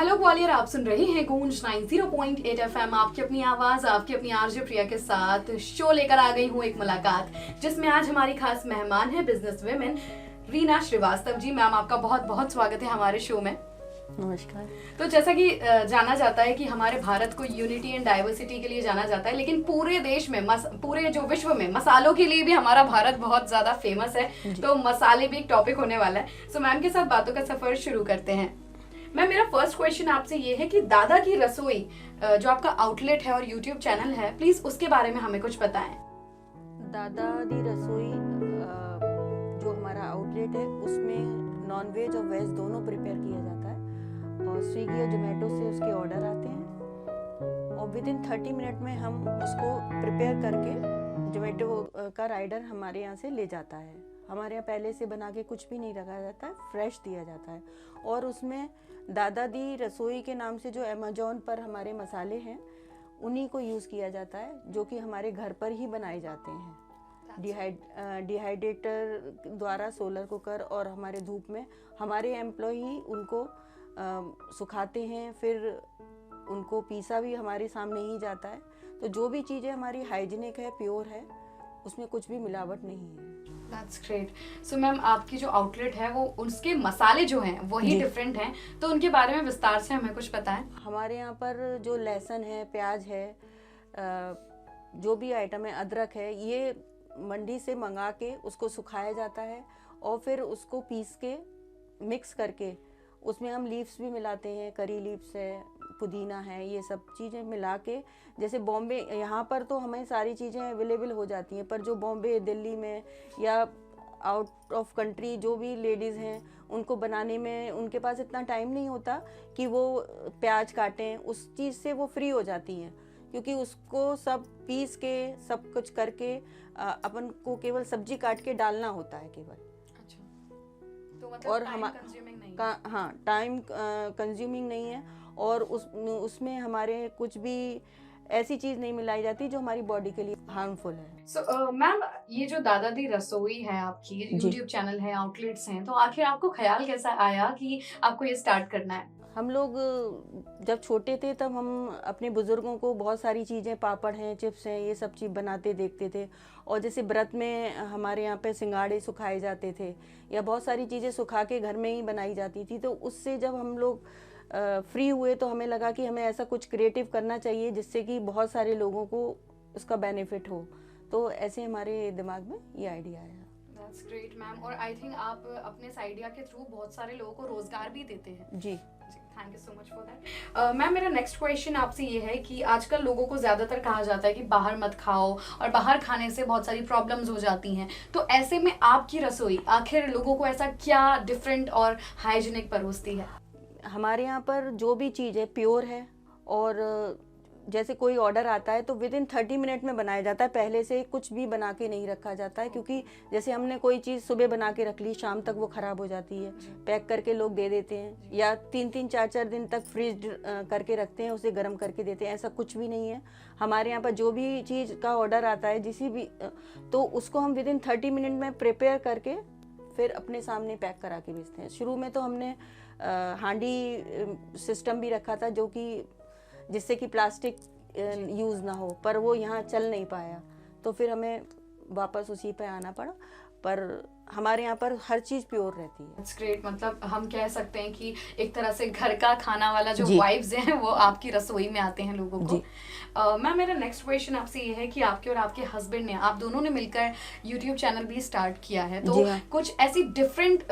Hello Gwalior, आप सुन रहे हैं गूंज 90.8 एफएम। आपकी अपनी आवाज, आपकी अपनी आरजे प्रिया के साथ शो लेकर आ गई हूँ एक मुलाकात, जिसमें आज हमारी खास मेहमान है business women Reena Srivastava ji. Ma'am, आपका बहुत बहुत स्वागत है हमारे शो में। नमस्कार। तो जैसा कि जाना जाता है कि हमारे भारत को यूनिटी एंड डाइवर्सिटी के लिए जाना जाता है, लेकिन पूरे देश में पूरे जो विश्व में मसालों के लिए भी हमारा भारत बहुत ज्यादा फेमस है। तो मसाले भी एक टॉपिक होने वाला है। सो मैम के साथ बातों का सफर शुरू करते हैं। मैम, मेरा फर्स्ट क्वेश्चन आपसे ये है कि दादा की रसोई जो आपका आउटलेट है और यूट्यूब चैनल है, प्लीज उसके बारे में हमें कुछ बताएं। दादा दी रसोई जो हमारा आउटलेट है उसमें नॉन वेज और वेज दोनों प्रिपेयर किया जाता है और स्विगी और जोमेटो से उसके ऑर्डर आते हैं और विद इन 30 मिनट में हम उसको प्रिपेयर करके जोमेटो का राइडर हमारे यहाँ से ले जाता है। हमारे यहाँ पहले से बना के कुछ भी नहीं रखा जाता है, फ्रेश दिया जाता है। और उसमें दादा दी रसोई के नाम से जो अमेजोन पर हमारे मसाले हैं उन्हीं को यूज़ किया जाता है, जो कि हमारे घर पर ही बनाए जाते हैं। डिहाइड्रेटर द्वारा, सोलर कुकर और हमारे धूप में हमारे एम्प्लॉई उनको सुखाते हैं, फिर उनको पीसा भी हमारे सामने ही जाता है। तो जो भी चीज़ें हमारी हाइजीनिक है, प्योर है, उसमें कुछ भी मिलावट नहीं है। That's great. So मैम, आपकी जो आउटलेट है वो उसके मसाले जो हैं वही डिफरेंट हैं, तो उनके बारे में विस्तार से हमें कुछ बताएं। हमारे यहाँ पर जो लहसुन है, प्याज है, जो भी आइटम है, अदरक है, ये मंडी से मंगा के उसको सुखाया जाता है और फिर उसको पीस के मिक्स करके उसमें हम लीव्स भी मिलाते हैं, करी लीव्स है, पुदीना है, ये सब चीज़ें मिला के। जैसे बॉम्बे, यहाँ पर तो हमें सारी चीज़ें अवेलेबल हो जाती हैं, पर जो बॉम्बे, दिल्ली में या आउट ऑफ कंट्री जो भी लेडीज़ हैं उनको बनाने में उनके पास इतना टाइम नहीं होता कि वो प्याज काटें, उस चीज़ से वो फ्री हो जाती हैं, क्योंकि उसको सब पीस के सब कुछ करके अपन को केवल सब्जी काट के डालना होता है केवल। तो मतलब और टाइम कंज्यूमिंग नहीं है और उसमें हमारे कुछ भी ऐसी चीज नहीं मिलाई जाती जो हमारी बॉडी के लिए हार्मफुल है। सो मैम, ये जो दादा दी रसोई है, आपकी यूट्यूब चैनल है, आउटलेट्स हैं, तो आखिर आपको ख्याल कैसा आया कि आपको ये स्टार्ट करना है? हम लोग जब छोटे थे तब हम अपने बुजुर्गों को बहुत सारी चीज़ें, पापड़ हैं, चिप्स हैं, ये सब चीज़ बनाते देखते थे। और जैसे व्रत में हमारे यहाँ पे सिंगाड़े सुखाए जाते थे या बहुत सारी चीज़ें सुखा के घर में ही बनाई जाती थी। तो उससे जब हम लोग फ्री हुए तो हमें लगा कि हमें ऐसा कुछ क्रिएटिव करना चाहिए जिससे कि बहुत सारे लोगों को उसका बेनिफिट हो। तो ऐसे हमारे दिमाग में ये आइडिया आया। That's great ma'am. और आई थिंक आप अपने इस आइडिया के थ्रू बहुत सारे लोगों को रोजगार भी देते हैं। जी, thank you so much for that. Ma'am, मेरा नेक्स्ट क्वेश्चन आपसे ये है कि आजकल लोगों को ज्यादातर कहा जाता है कि बाहर मत खाओ और बाहर खाने से बहुत सारी प्रॉब्लम्स हो जाती हैं, तो ऐसे में आपकी रसोई आखिर लोगों को ऐसा क्या डिफरेंट और हाइजीनिक परोसती है? हमारे यहाँ पर जो भी चीज़ है प्योर है और जैसे कोई ऑर्डर आता है तो विद इन 30 मिनट में बनाया जाता है। पहले से कुछ भी बना के नहीं रखा जाता है, क्योंकि जैसे हमने कोई चीज़ सुबह बना के रख ली, शाम तक वो ख़राब हो जाती है, पैक करके लोग दे देते हैं या 3-3, 4-4 दिन तक फ्रीज करके रखते हैं, उसे गर्म करके देते हैं। ऐसा कुछ भी नहीं है। हमारे यहाँ पर जो भी चीज़ का ऑर्डर आता है जिसी भी, तो उसको हम विद इन 30 मिनट में प्रिपेयर करके फिर अपने सामने पैक करा के बेचते हैं। शुरू में तो हमने हांडी सिस्टम भी रखा था, जो कि जिससे कि प्लास्टिक यूज़ ना हो, पर वो यहाँ चल नहीं पाया, तो फिर हमें वापस उसी पे आना पड़ा। पर हमारे यहाँ पर हर चीज़ प्योर रहती है। That's great। मतलब हम कह सकते हैं कि एक तरह से घर का खाना वाला जो वाइब्स हैं वो आपकी रसोई में आते हैं लोगों को। मैम, मेरा नेक्स्ट क्वेश्चन आपसे ये है कि आपके और आपके हस्बैंड ने, आप दोनों ने मिलकर यूट्यूब चैनल भी स्टार्ट किया है, तो कुछ ऐसी डिफरेंट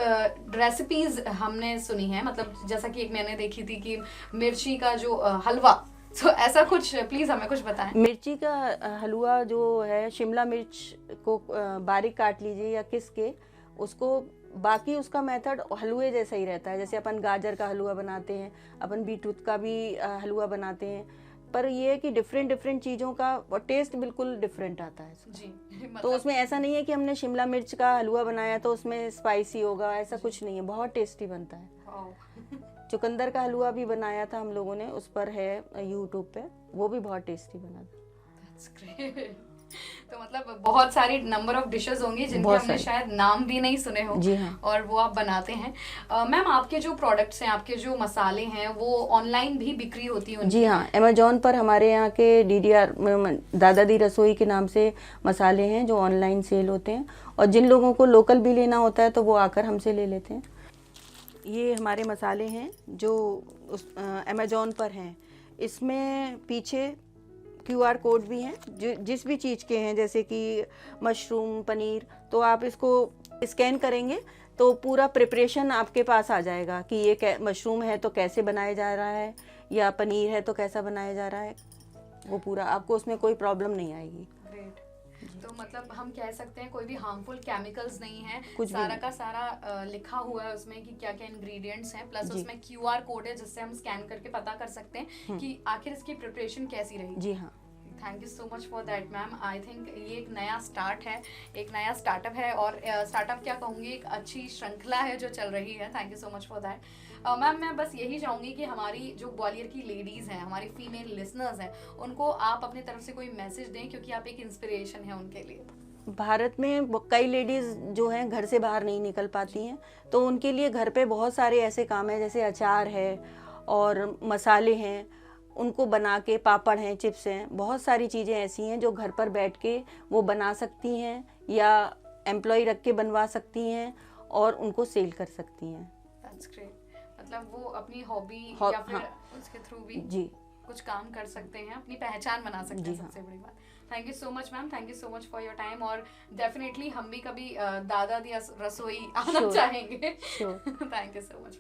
रेसिपीज हमने सुनी है, मतलब जैसा कि एक मैंने देखी थी कि मिर्ची का जो हलवा, तो ऐसा कुछ प्लीज हमें कुछ बताएं। मिर्ची का हलवा जो है, शिमला मिर्च को बारीक काट लीजिए या किस के उसको, बाकी उसका मेथड हलवे जैसा ही रहता है। जैसे अपन गाजर का हलवा बनाते हैं, अपन बीटरूट का भी हलवा बनाते हैं, पर ये है कि डिफरेंट चीज़ों का टेस्ट बिल्कुल डिफरेंट आता है जी। तो उसमें ऐसा नहीं है कि हमने शिमला मिर्च का हलवा बनाया तो उसमें स्पाइसी होगा, ऐसा कुछ नहीं है, बहुत टेस्टी बनता है। चुकंदर का हलवा भी बनाया था हम लोगों ने, उस पर है यूट्यूब पे, वो भी बहुत टेस्टी बना था। तो मतलब बहुत सारी नंबर ऑफ डिशेस होंगी जिनके बहुत हमने सारी। शायद नाम भी नहीं सुने हो। जी हाँ। और वो आप बनाते हैं। मैम, आपके जो प्रोडक्ट्स हैं, आपके जो मसाले हैं, वो ऑनलाइन भी बिक्री होती है उनकी? जी हाँ, अमेजोन पर हमारे यहाँ के DDR दादा दी रसोई के नाम से मसाले हैं जो ऑनलाइन सेल होते हैं, और जिन लोगों को लोकल भी लेना होता है तो वो आकर हमसे ले लेते हैं। ये हमारे मसाले हैं जो उस अमेजोन पर हैं। इसमें पीछे QR कोड भी हैं, जिस भी चीज़ के हैं, जैसे कि मशरूम, पनीर, तो आप इसको स्कैन करेंगे तो पूरा प्रिपरेशन आपके पास आ जाएगा कि ये मशरूम है तो कैसे बनाया जा रहा है, या पनीर है तो कैसा बनाया जा रहा है। वो पूरा आपको उसमें कोई प्रॉब्लम नहीं आएगी। ग्रेट। तो मतलब हम कह सकते हैं कोई भी हार्मफुल केमिकल्स नहीं है, कुछ भी सारा नहीं। का सारा लिखा हुआ है उसमें कि क्या क्या इंग्रेडिएंट्स हैं, प्लस जी। उसमें QR कोड है जिससे हम स्कैन करके पता कर सकते हैं कि आखिर इसकी प्रिपरेशन कैसी रही। जी हाँ। Thank you so much for that ma'am. I think ये एक नया स्टार्ट है, एक नया स्टार्टअप है, और स्टार्टअप क्या कहूँगी, एक अच्छी श्रृंखला है जो चल रही है। Thank you so much for that. Ma'am, मैं बस यही चाहूँगी कि हमारी जो ग्वालियर की लेडीज़ हैं, हमारी फीमेल लिसनर्स हैं, उनको आप अपनी तरफ से कोई मैसेज दें, क्योंकि आप एक इंस्पिरेशन है उनके लिए। भारत में कई लेडीज़ जो हैं घर से बाहर नहीं निकल पाती हैं, तो उनके लिए घर पे बहुत सारे ऐसे काम हैं, जैसे अचार है और मसाले हैं, उनको बना के, पापड़ हैं, चिप्स हैं, बहुत सारी चीज़ें ऐसी हैं जो घर पर बैठ के वो बना सकती हैं, या एम्प्लॉय रख के बनवा सकती हैं और उनको सेल कर सकती हैं। That's great. मतलब वो अपनी हॉबी या फिर उसके थ्रू भी जी कुछ काम कर सकते हैं, अपनी पहचान बना सकते हैं, जी हाँ। सबसे बड़ी बात। Thank you so much ma'am, thank you so much for your time, और डेफिनेटली हम भी कभी दादा दी रसोई आना Sure. चाहेंगे। Sure. Thank you so much.